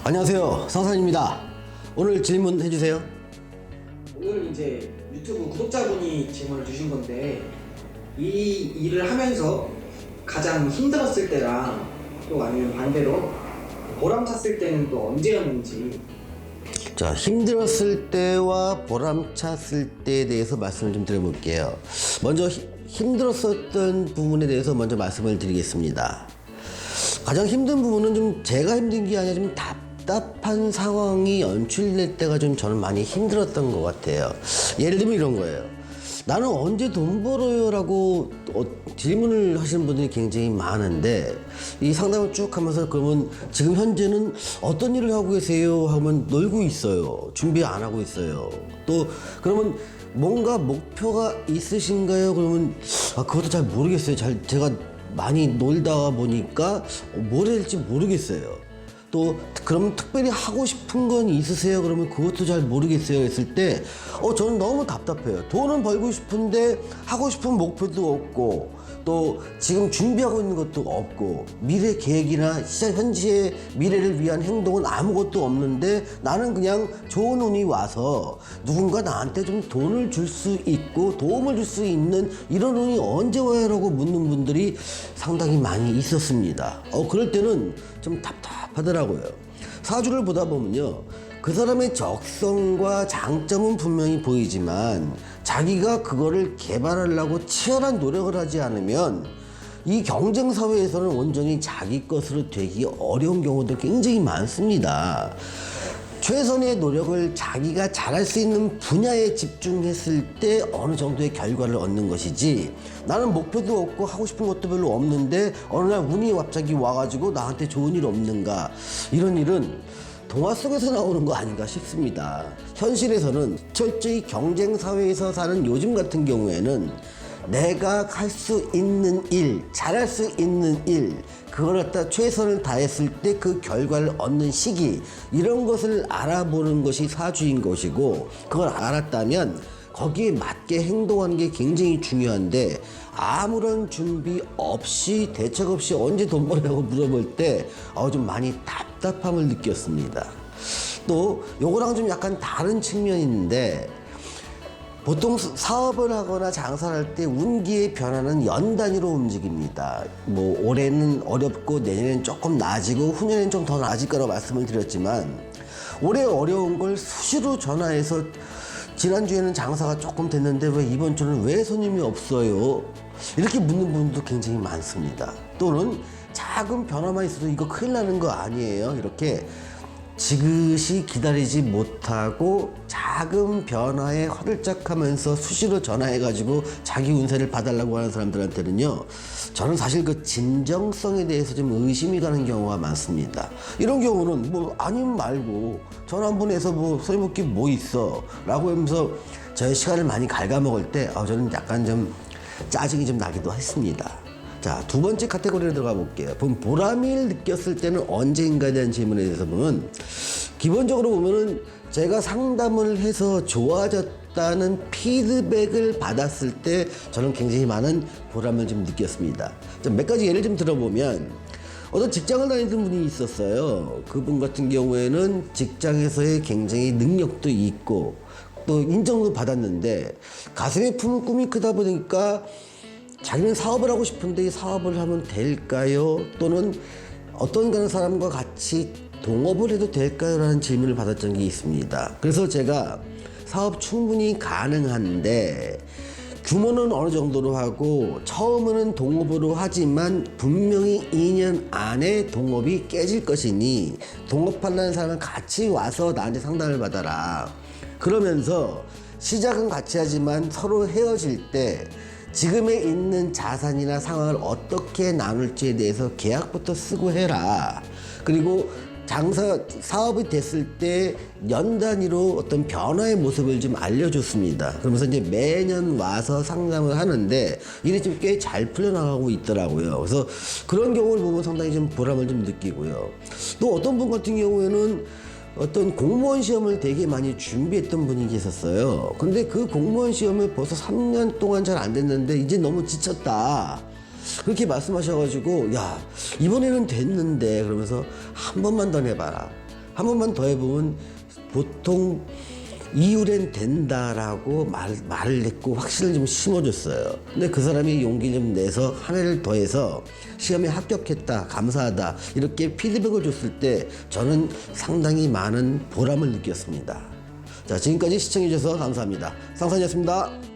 안녕하세요, 성산입니다. 오늘 질문 해주세요. 오늘 이제 유튜브 구독자분이 질문을 주신 건데, 이 일을 하면서 가장 힘들었을 때랑 또 아니면 반대로 보람찼을 때는 또 언제였는지. 자, 힘들었을 때와 보람찼을 때에 대해서 말씀을 좀 드려볼게요. 먼저 힘들었었던 부분에 대해서 먼저 말씀을 드리겠습니다. 가장 힘든 부분은 좀 제가 힘든 게 아니라 좀 답답한 상황이 연출될 때가 좀 저는 많이 힘들었던 것 같아요. 예를 들면 이런 거예요. 나는 언제 돈 벌어요? 라고 질문을 하시는 분들이 굉장히 많은데, 이 상담을 쭉 하면서 그러면 지금 현재는 어떤 일을 하고 계세요? 하면 놀고 있어요. 준비 안 하고 있어요. 또 그러면 뭔가 목표가 있으신가요? 그러면 그것도 잘 모르겠어요. 제가 많이 놀다 보니까 뭘 할지 모르겠어요. 또 그럼 특별히 하고 싶은 건 있으세요? 그러면 그것도 잘 모르겠어요 했을 때 저는 너무 답답해요. 돈은 벌고 싶은데 하고 싶은 목표도 없고, 또 지금 준비하고 있는 것도 없고, 미래 계획이나 현재의 미래를 위한 행동은 아무것도 없는데 나는 그냥 좋은 운이 와서 누군가 나한테 좀 돈을 줄 수 있고 도움을 줄 수 있는 이런 운이 언제 와요? 라고 묻는 분들이 상당히 많이 있었습니다. 그럴 때는 좀 답답하더라고요. 사주를 보다 보면요, 그 사람의 적성과 장점은 분명히 보이지만 자기가 그거를 개발하려고 치열한 노력을 하지 않으면 이 경쟁 사회에서는 온전히 자기 것으로 되기 어려운 경우도 굉장히 많습니다. 최선의 노력을 자기가 잘할 수 있는 분야에 집중했을 때 어느 정도의 결과를 얻는 것이지, 나는 목표도 없고 하고 싶은 것도 별로 없는데 어느 날 운이 갑자기 와가지고 나한테 좋은 일 없는가, 이런 일은 동화 속에서 나오는 거 아닌가 싶습니다. 현실에서는 철저히 경쟁 사회에서 사는 요즘 같은 경우에는 내가 할 수 있는 일, 잘할 수 있는 일, 그걸 갖다 최선을 다했을 때 그 결과를 얻는 시기, 이런 것을 알아보는 것이 사주인 것이고, 그걸 알았다면 거기에 맞게 행동하는 게 굉장히 중요한데, 아무런 준비 없이 대책 없이 언제 돈 벌려고 물어볼 때 좀 많이 답답함을 느꼈습니다. 또 요거랑 좀 약간 다른 측면이 있는데, 보통 사업을 하거나 장사를 할 때 운기의 변화는 연 단위로 움직입니다. 뭐 올해는 어렵고 내년엔 조금 나아지고 후년엔 좀 더 나아질 거라고 말씀을 드렸지만, 올해 어려운 걸 수시로 전화해서 지난주에는 장사가 조금 됐는데 왜 이번 주는 왜 손님이 없어요? 이렇게 묻는 분도 굉장히 많습니다. 또는 작은 변화만 있어도 이거 큰일 나는 거 아니에요? 이렇게 지그시 기다리지 못하고 작은 변화에 화들짝하면서 수시로 전화해가지고 자기 운세를 봐달라고 하는 사람들한테는요, 저는 사실 그 진정성에 대해서 좀 의심이 가는 경우가 많습니다. 이런 경우는 뭐 아니면 말고 전화 한 번 해서 뭐 소리 묻기 뭐 있어? 라고 하면서 저의 시간을 많이 갉아먹을 때 저는 약간 좀 짜증이 좀 나기도 했습니다. 자, 두 번째 카테고리로 들어가 볼게요. 보람을 느꼈을 때는 언제인가에 대한 질문에 대해서 보면, 기본적으로 보면은 제가 상담을 해서 좋아졌다는 피드백을 받았을 때 저는 굉장히 많은 보람을 좀 느꼈습니다. 몇 가지 예를 좀 들어보면, 어떤 직장을 다니던 분이 있었어요. 그분 같은 경우에는 직장에서의 굉장히 능력도 있고 또 인정도 받았는데, 가슴에 품은 꿈이 크다 보니까 자기는 사업을 하고 싶은데 이 사업을 하면 될까요? 또는 어떤 사람과 같이 동업을 해도 될까요? 라는 질문을 받았던 게 있습니다. 그래서 제가 사업 충분히 가능한데 규모는 어느 정도로 하고 처음에는 동업으로 하지만 분명히 2년 안에 동업이 깨질 것이니 동업하려는 사람은 같이 와서 나한테 상담을 받아라. 그러면서 시작은 같이 하지만 서로 헤어질 때 지금에 있는 자산이나 상황을 어떻게 나눌지에 대해서 계약부터 쓰고 해라. 그리고 사업이 됐을 때 연 단위로 어떤 변화의 모습을 좀 알려줬습니다. 그러면서 이제 매년 와서 상담을 하는데 일이 좀 꽤 잘 풀려나가고 있더라고요. 그래서 그런 경우를 보면 상당히 좀 보람을 좀 느끼고요. 또 어떤 분 같은 경우에는 어떤 공무원 시험을 되게 많이 준비했던 분이 계셨어요. 근데 그 공무원 시험을 벌써 3년 동안 잘 안 됐는데 이제 너무 지쳤다. 그렇게 말씀하셔가지고, 야, 이번에는 됐는데, 그러면서 한 번만 더 내봐라. 한 번만 더 해보면 보통 이후엔 된다라고 말을 했고 확신을 좀 심어줬어요. 근데 그 사람이 용기를 좀 내서 한 해를 더해서 시험에 합격했다, 감사하다 이렇게 피드백을 줬을 때 저는 상당히 많은 보람을 느꼈습니다. 자, 지금까지 시청해주셔서 감사합니다. 상선이었습니다.